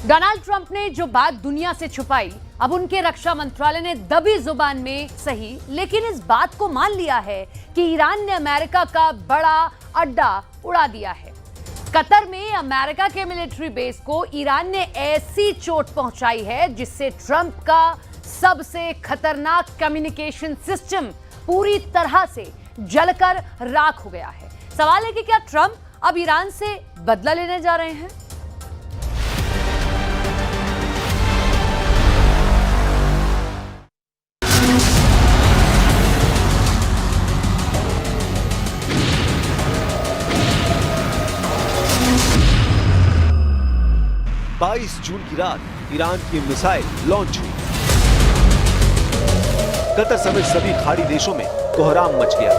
Donald Trump ने जो बात दुनिया से छुपाई, अब उनके रक्षा मंत्रालय ने दबी जुबान में सही, लेकिन इस बात को मान लिया है कि ईरान ने अमेरिका का बड़ा अड्डा उड़ा दिया है। कतर में अमेरिका के मिलिट्री बेस को ईरान ने ऐसी चोट पहुंचाई है जिससे ट्रंप का सबसे खतरनाक कम्युनिकेशन सिस्टम पूरी तरह से जलकर राख हो गया है। सवाल है कि क्या ट्रंप अब ईरान से बदला लेने जा रहे हैं? जून की रात ईरान की मिसाइल लॉन्च हुई। कतर समेत सभी खाड़ी देशों में कोहराम मच गया।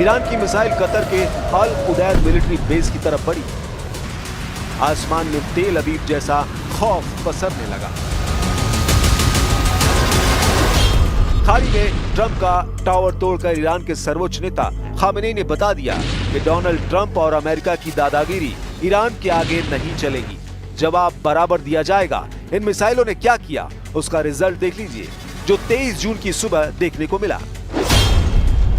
ईरान की मिसाइल कतर के अल उदैद मिलिट्री बेस की तरफ बढ़ी। आसमान में तेल अबीब जैसा खौफ पसरने लगा। खाड़ी में ट्रंप का टावर तोड़कर ईरान के सर्वोच्च नेता खामेनी ने बता दिया कि डोनाल्ड ट्रंप और अमेरिका की दादागिरी ईरान के आगे नहीं चलेगी। जवाब बराबर दिया जाएगा। इन मिसाइलों ने क्या किया उसका रिजल्ट देख लीजिए, जो 23 जून की सुबह देखने को मिला।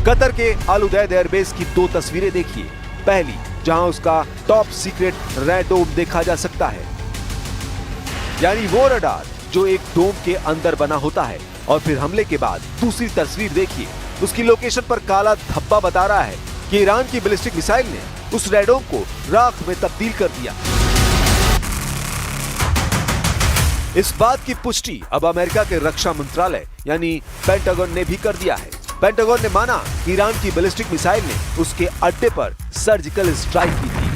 कतर के अल उदैद एयरबेस की 2 तस्वीरें देखिए। पहली, जहां उसका टॉप सीक्रेट रेड डोम देखा जा सकता है, यानी वो रडार जो एक डोम के अंदर बना होता है। और फिर हमले के बाद दूसरी तस्वीर देखिए, उसकी लोकेशन पर काला धब्बा बता रहा है कि ईरान की बैलिस्टिक मिसाइल ने उस रेडोम को राख में तब्दील कर दिया। इस बात की पुष्टि अब अमेरिका के रक्षा मंत्रालय यानी पेंटागन ने भी कर दिया है। पेंटागन ने माना कि ईरान की बैलिस्टिक मिसाइल ने उसके अड्डे पर सर्जिकल स्ट्राइक की थी।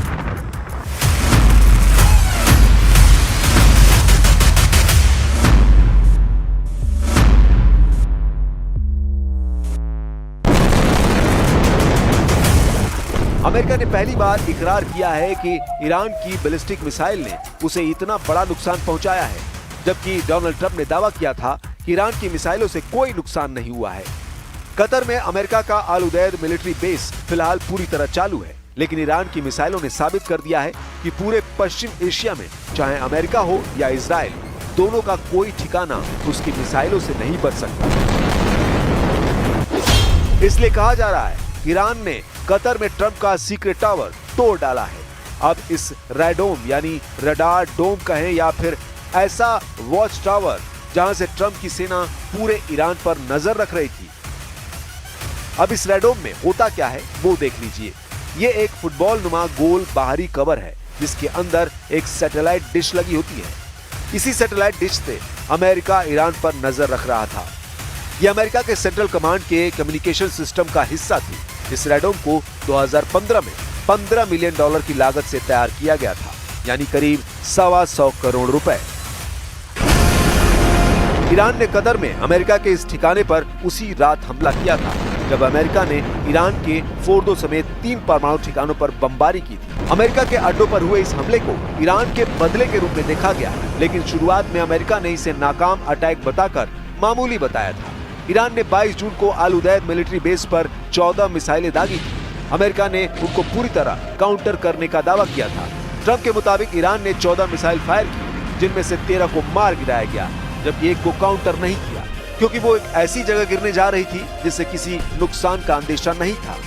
अमेरिका ने पहली बार इकरार किया है कि ईरान की बैलिस्टिक मिसाइल ने उसे इतना बड़ा नुकसान पहुंचाया है, जबकि डोनाल्ड ट्रंप ने दावा किया था कि ईरान की मिसाइलों से कोई नुकसान नहीं हुआ है। कतर में अमेरिका का अल उदैद मिलिट्री बेस फिलहाल पूरी तरह चालू है, लेकिन ईरान की मिसाइलों ने साबित कर दिया है कि पूरे पश्चिम एशिया में चाहे अमेरिका हो या इजराइल, दोनों का कोई ठिकाना उसकी मिसाइलों से नहीं बच सकता। इसलिए कहा जा रहा है ईरान ने कतर में ट्रंप का सीक्रेट टावर तोड़ डाला है। अब इस रैडोम यानी रडार डोम कहें या फिर ऐसा वॉच टावर जहां से ट्रंप की सेना पूरे ईरान पर नजर रख रही थी। अब इस रैडोम में होता क्या है वो देख लीजिए। ये एक फुटबॉल नुमा गोल बाहरी कवर है जिसके अंदर एक सैटेलाइट डिश लगी होती है। इसी सैटेलाइट डिश से अमेरिका ईरान पर नजर रख रहा था। यह अमेरिका के सेंट्रल कमांड के कम्युनिकेशन सिस्टम का हिस्सा थी। इस रैडोम को 2015 में $15 मिलियन की लागत से तैयार किया गया था, यानी करीब 125 करोड़ रुपए। ईरान ने कतर में अमेरिका के इस ठिकाने पर उसी रात हमला किया था जब अमेरिका ने ईरान के फोर्दो समेत 3 परमाणु ठिकानों पर बमबारी की थी। अमेरिका के अड्डों पर हुए इस हमले को ईरान के बदले के रूप में देखा गया, लेकिन शुरुआत में अमेरिका ने इसे नाकाम अटैक बताकर मामूली बताया था। ईरान ने 22 जून को अल उदैद मिलिट्री बेस पर 14 मिसाइलें दागी थी। अमेरिका ने उनको पूरी तरह काउंटर करने का दावा किया था। ट्रंप के मुताबिक ईरान ने 14 मिसाइल फायर की, जिनमें से 13 को मार गिराया गया, जबकि एक को काउंटर नहीं किया क्योंकि वो एक ऐसी जगह गिरने जा रही थी जिससे किसी नुकसान का अंदेशा नहीं था।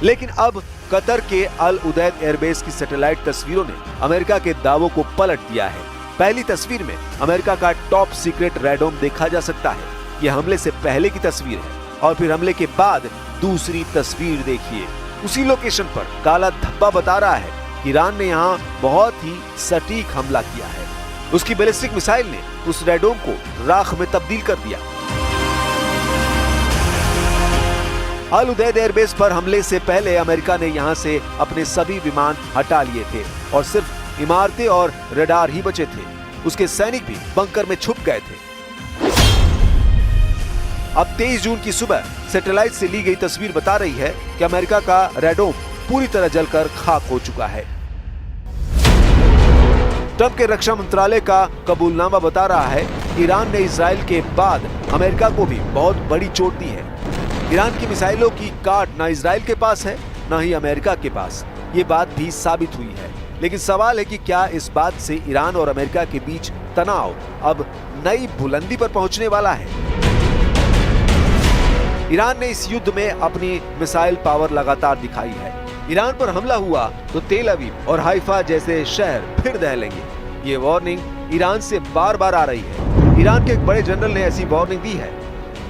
लेकिन अब कतर के अल उदैद एयरबेस की सैटेलाइट तस्वीरों ने अमेरिका के दावों को पलट दिया है। पहली तस्वीर में अमेरिका का टॉप सीक्रेट रैडोम देखा जा सकता है। यह हमले से पहले की तस्वीर है। और फिर हमले के बाद दूसरी तस्वीर देखिए। उसी लोकेशन पर काला धब्बा बता रहा है कि ईरान ने यहाँ बहुत ही सटीक हमला किया है। उसकी बैलिस्टिक मिसाइल ने उस रैडोम को राख में तब्दील कर दिया। अल उदैद एयरबेस पर हमले से पहले अमेरिका ने यहाँ से अपने सभी विमान हटा लिए थे और सिर्फ इमारतें और रडार ही बचे थे। उसके सैनिक भी बंकर में छुप गए थे। अब 23 जून की सुबह सैटेलाइट से ली गई तस्वीर बता रही है कि अमेरिका का रैडोम पूरी तरह जलकर खाक हो चुका है। ट्रंप के रक्षा मंत्रालय का कबूलनामा बता रहा है कि ईरान ने इजराइल के बाद अमेरिका को भी बहुत बड़ी चोट दी है। ईरान की मिसाइलों की काट न इजराइल के पास है न ही अमेरिका के पास। ये बात भी साबित हुई है। लेकिन सवाल है कि क्या इस बात से ईरान और अमेरिका के बीच तनाव अब नई बुलंदी पर पहुंचने वाला है? ईरान ने इस युद्ध में अपनी मिसाइल पावर लगातार दिखाई है। ईरान पर हमला हुआ तो तेल अवीव और हाइफा जैसे शहर फिर दहलेंगे। ये वार्निंग ईरान से बार बार आ रही है। ईरान के एक बड़े जनरल ने ऐसी वार्निंग दी है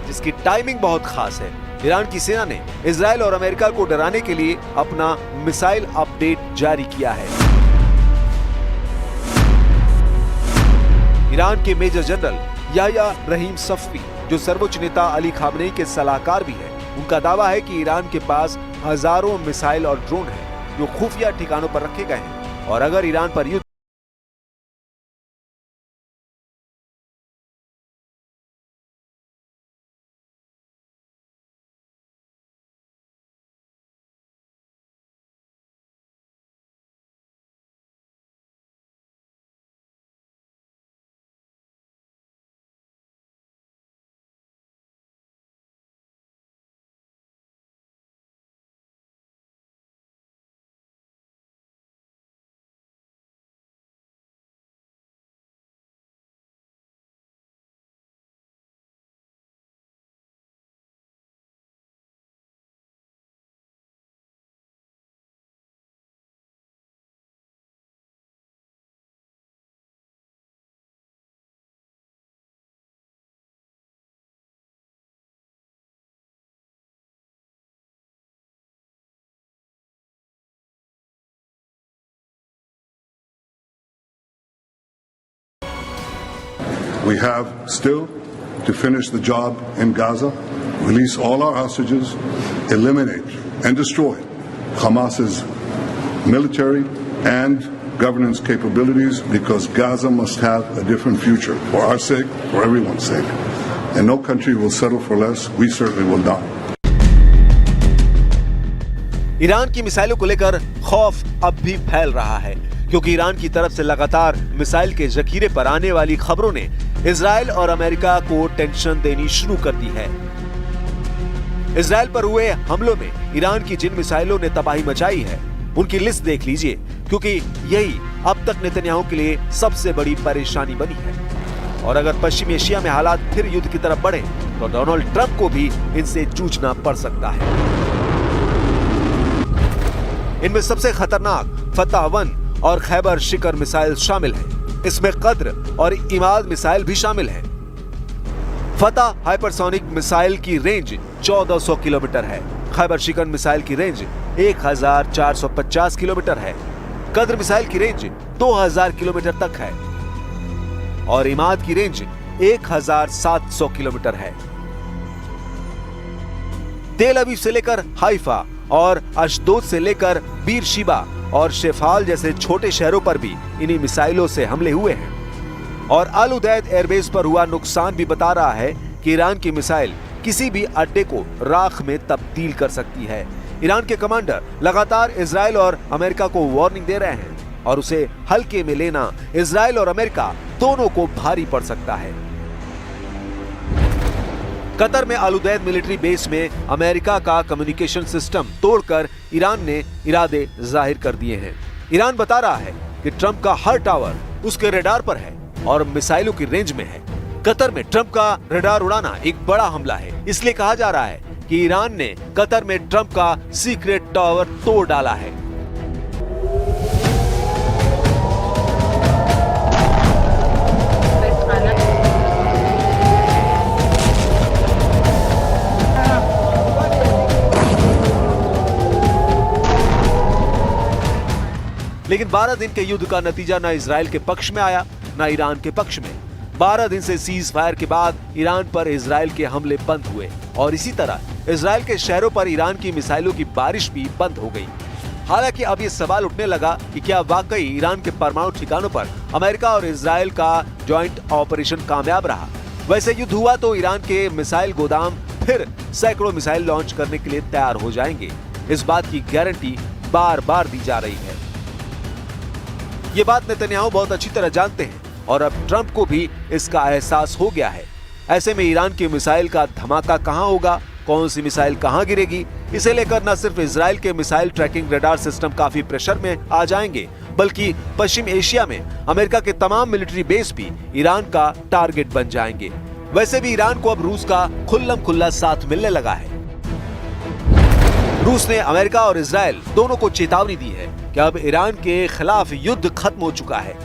जिसकी टाइमिंग बहुत खास है। ईरान की सेना ने इजराइल और अमेरिका को डराने के लिए अपना मिसाइल अपडेट जारी किया है। ईरान के मेजर जनरल याह्या रहीम सफवी, जो सर्वोच्च नेता अली खामनेई के सलाहकार भी हैं, उनका दावा है कि ईरान के पास हजारों मिसाइल और ड्रोन हैं जो खुफिया ठिकानों पर रखे गए हैं और अगर ईरान पर युद्ध We have still to finish the job in Gaza, release all our hostages, eliminate and destroy Hamas's military and governance capabilities, because Gaza must have a different future for our sake, for everyone's sake. And no country will settle for less. We certainly will not. Iran की मिसाइलों को लेकर खौफ अब भी फैल रहा है, क्योंकि ईरान की तरफ से लगातार मिसाइल के जखीरे पर आने वाली खबरों ने इजराइल और अमेरिका को टेंशन देनी शुरू कर दी है। इजराइल पर हुए हमलों में ईरान की जिन मिसाइलों ने तबाही मचाई है, उनकी लिस्ट देख लीजिए, क्योंकि यही अब तक नेतन्याहू के लिए सबसे बड़ी परेशानी बनी है। और अगर पश्चिमी एशिया में हालात फिर युद्ध की तरफ बढ़े तो डोनाल्ड ट्रंप को भी इनसे जूझना पड़ सकता है। इनमें सबसे खतरनाक फतह-1 और खैबर शिकर मिसाइल शामिल है। इसमें कद्र और इमाद मिसाइल भी शामिल है। फतह हाइपरसोनिक मिसाइल की रेंज 1400 किलोमीटर है। खैबर शिकर मिसाइल की रेंज 1450 किलोमीटर है। कद्र मिसाइल की रेंज 2000 किलोमीटर तक है और इमाद की रेंज 1700 किलोमीटर है। तेल अवीव से लेकर हाइफा और अशदोद से लेकर बीरशिबा और शेफाल जैसे छोटे शहरों पर भी इन्हीं मिसाइलों से हमले हुए हैं। और अल उदैद एयरबेस पर हुआ नुकसान भी बता रहा है कि ईरान की मिसाइल किसी भी अड्डे को राख में तब्दील कर सकती है। ईरान के कमांडर लगातार इजराइल और अमेरिका को वार्निंग दे रहे हैं और उसे हल्के में लेना इजराइल और अमेरिका दोनों को भारी पड़ सकता है। कतर में अल उदैद मिलिट्री बेस में अमेरिका का कम्युनिकेशन सिस्टम तोड़कर ईरान ने इरादे जाहिर कर दिए हैं। ईरान बता रहा है कि ट्रंप का हर टावर उसके रडार पर है और मिसाइलों की रेंज में है। कतर में ट्रंप का रडार उड़ाना एक बड़ा हमला है। इसलिए कहा जा रहा है कि ईरान ने कतर में ट्रंप का सीक्रेट टावर तोड़ डाला है। लेकिन 12 दिन के युद्ध का नतीजा न इजराइल के पक्ष में आया न ईरान के पक्ष में। 12 दिन से सीज फायर के बाद ईरान पर इजराइल के हमले बंद हुए और इसी तरह इजराइल के शहरों पर ईरान की मिसाइलों की बारिश भी बंद हो गई। हालांकि अब ये सवाल उठने लगा कि क्या वाकई ईरान के परमाणु ठिकानों पर अमेरिका और इजराइल का जॉइंट ऑपरेशन कामयाब रहा। वैसे युद्ध हुआ तो ईरान के मिसाइल गोदाम फिर सैकड़ों मिसाइल लॉन्च करने के लिए तैयार हो जाएंगे। इस बात की गारंटी बार बार दी जा रही है। ये बात नेतन्याहू बहुत अच्छी तरह जानते हैं और अब ट्रंप को भी इसका एहसास हो गया है। ऐसे में ईरान की मिसाइल का धमाका कहां होगा कौन सी मिसाइल कहां गिरेगी, इसे लेकर न सिर्फ इजराइल के मिसाइल ट्रैकिंग रडार सिस्टम काफी प्रेशर में आ जाएंगे, बल्कि पश्चिम एशिया में अमेरिका के तमाम मिलिट्री बेस भी ईरान का टारगेट बन जाएंगे। वैसे भी ईरान को अब रूस का खुल्लम खुल्ला साथ मिलने लगा है। रूस ने अमेरिका और इजराइल दोनों को चेतावनी दी है कि अब ईरान के खिलाफ युद्ध खत्म हो चुका है,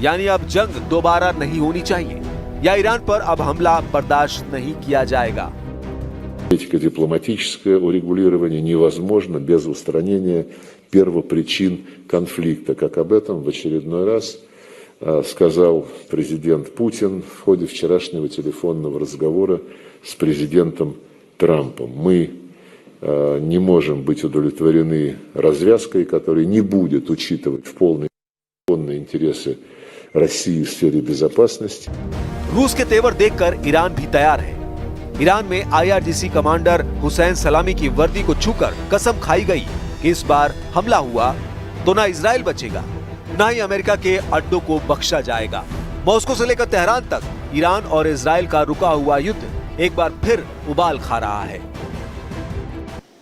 यानी अब जंग दोबारा नहीं होनी चाहिए या ईरान पर अब हमला बर्दाश्त नहीं किया जाएगा। Дипломатическое урегулирование невозможно без устранения первопричин конфликта, как об этом в очередной раз сказал президент Путин в ходе вчерашнего телефонного разговора с президентом Трампом. Мы не можем быть удовлетворены развязкой, которая не будет учитывать в полной интересы России в сфере безопасности. रूस के तेवर देखकर ईरान भी तैयार है। ईरान में IRGC कमांडर हुसैन सलामी की वर्दी को छूकर कसम खाई गई कि इस बार हमला हुआ तो ना इजराइल बचेगा, ना ही अमेरिका के अड्डों को बख्शा जाएगा। मॉस्को से लेकर तेहरान तक ईरान और इजराइल का रुका हुआ युद्ध एक बार फिर उबाल खा रहा है।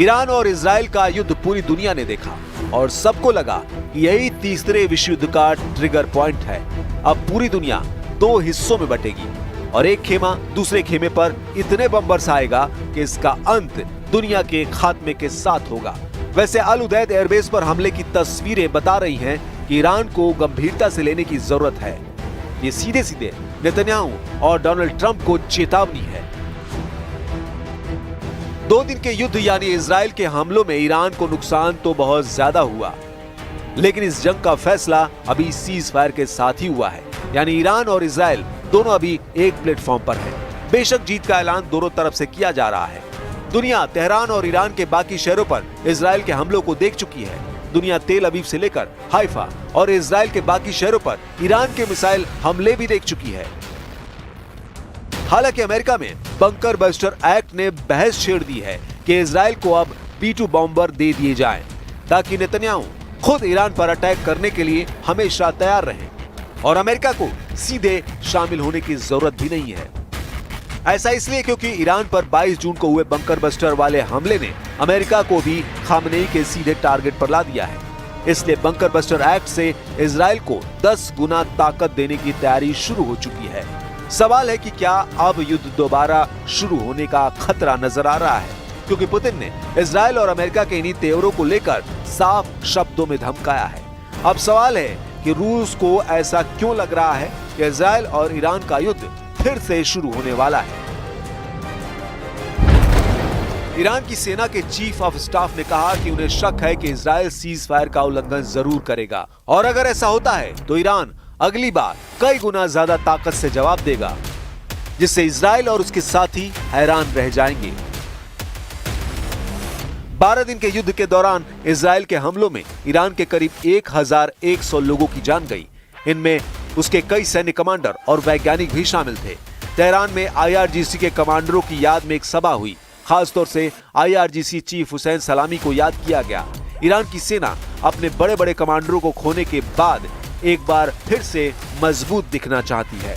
ईरान और इजराइल का युद्ध पूरी दुनिया ने देखा और सबको लगा कि यही तीसरे विश्व युद्ध का ट्रिगर पॉइंट है। अब पूरी दुनिया दो हिस्सों में बटेगी और एक खेमा दूसरे खेमे पर इतने बम बरसाएगा कि इसका अंत दुनिया के खात्मे के साथ होगा। वैसे अल उदैद एयरबेस पर हमले की तस्वीरें बता रही हैं कि ईरान को गंभीरता से लेने की जरूरत है। ये सीधे सीधे नेतन्याहू और डोनाल्ड ट्रंप को चेतावनी है। 2 दिन के युद्ध यानी इजराइल के हमलों में ईरान को नुकसान तो बहुत ज्यादा हुआ, लेकिन इस जंग का फैसला अभी सीज फायर के साथ ही हुआ है, यानी ईरान और इजराइल दोनों अभी एक प्लेटफॉर्म पर है। बेशक जीत का ऐलान दोनों तरफ से किया जा रहा है। दुनिया तेहरान और ईरान के बाकी शहरों पर इजराइल के हमलों को देख चुकी है। दुनिया तेल अवीव से लेकर हाइफा और इजराइल के बाकी शहरों पर ईरान के मिसाइल हमले भी देख चुकी है। हालांकि अमेरिका में बंकर बस्टर एक्ट ने बहस छेड़ दी है कि इजराइल को अब B-2 बॉम्बर दे दिए जाएं, ताकि नेतन्याहू खुद ईरान पर अटैक करने के लिए हमेशा तैयार रहें और अमेरिका को सीधे शामिल होने की जरूरत भी नहीं है। ऐसा इसलिए क्योंकि ईरान पर 22 जून को हुए बंकर बस्टर वाले हमले ने अमेरिका को भी खामनेई के सीधे टारगेट पर ला दिया है। इसलिए बंकर बस्टर एक्ट से इजराइल को 10 गुना ताकत देने की तैयारी शुरू हो चुकी है। सवाल है कि क्या अब युद्ध दोबारा शुरू होने का खतरा नजर आ रहा है, क्योंकि पुतिन ने इजराइल और अमेरिका के इन्हीं तेवरों को लेकर साफ शब्दों में धमकाया है। अब सवाल है कि रूस को ऐसा क्यों लग रहा है कि इजराइल और ईरान का युद्ध फिर से शुरू होने वाला है। ईरान की सेना के चीफ ऑफ स्टाफ ने कहा कि उन्हें शक है कि इजराइल सीज फायर का उल्लंघन जरूर करेगा और अगर ऐसा होता है तो ईरान अगली बार कई गुना ज्यादा ताकत से जवाब देगा, जिससे इजराइल और उसके साथी हैरान रह जाएंगे। 12 दिन के युद्ध के दौरान इजराइल के हमलों में ईरान के करीब 1100 लोगों की जान गई। इनमें उसके कई सैन्य कमांडर और वैज्ञानिक भी शामिल थे। तेहरान में IRGC के कमांडरों की याद में एक सभा हुई। खासतौर से IRGC चीफ हुसैन सलामी को याद किया गया। ईरान की सेना अपने बड़े बड़े कमांडरों को खोने के बाद एक बार फिर से मजबूत दिखना चाहती है।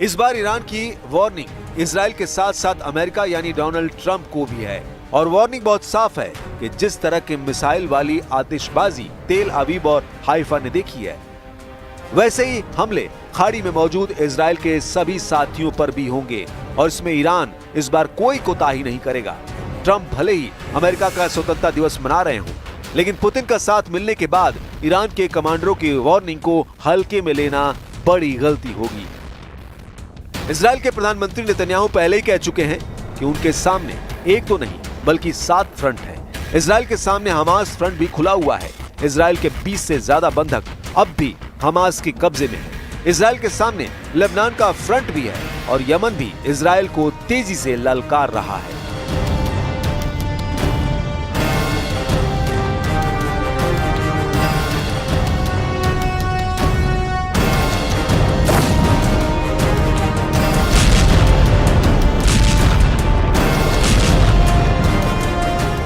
इस बार ईरान की वार्निंग इजराइल के साथ साथ अमेरिका यानी डोनाल्ड ट्रंप को भी है और वार्निंग बहुत साफ है कि जिस तरह के मिसाइल वाली आतिशबाजी तेल अवीव और हाइफा ने देखी है, वैसे ही हमले खाड़ी में मौजूद इजराइल के सभी साथियों पर भी होंगे और इसमें ईरान इस बार कोई कोताही नहीं करेगा। ट्रंप भले ही अमेरिका का स्वतंत्रता दिवस मना रहे हों, लेकिन पुतिन का साथ मिलने के बाद ईरान के कमांडरों की वार्निंग को हल्के में लेना बड़ी गलती होगी। इजराइल के प्रधानमंत्री नेतन्याहू पहले ही कह चुके हैं कि उनके सामने एक तो नहीं बल्कि 7 फ्रंट है। इजराइल के सामने हमास फ्रंट भी खुला हुआ है। इजराइल के 20 से ज्यादा बंधक अब भी हमास के कब्जे में है। इजराइल के सामने लेबनान का फ्रंट भी है और यमन भी इजराइल को तेजी से ललकार रहा है।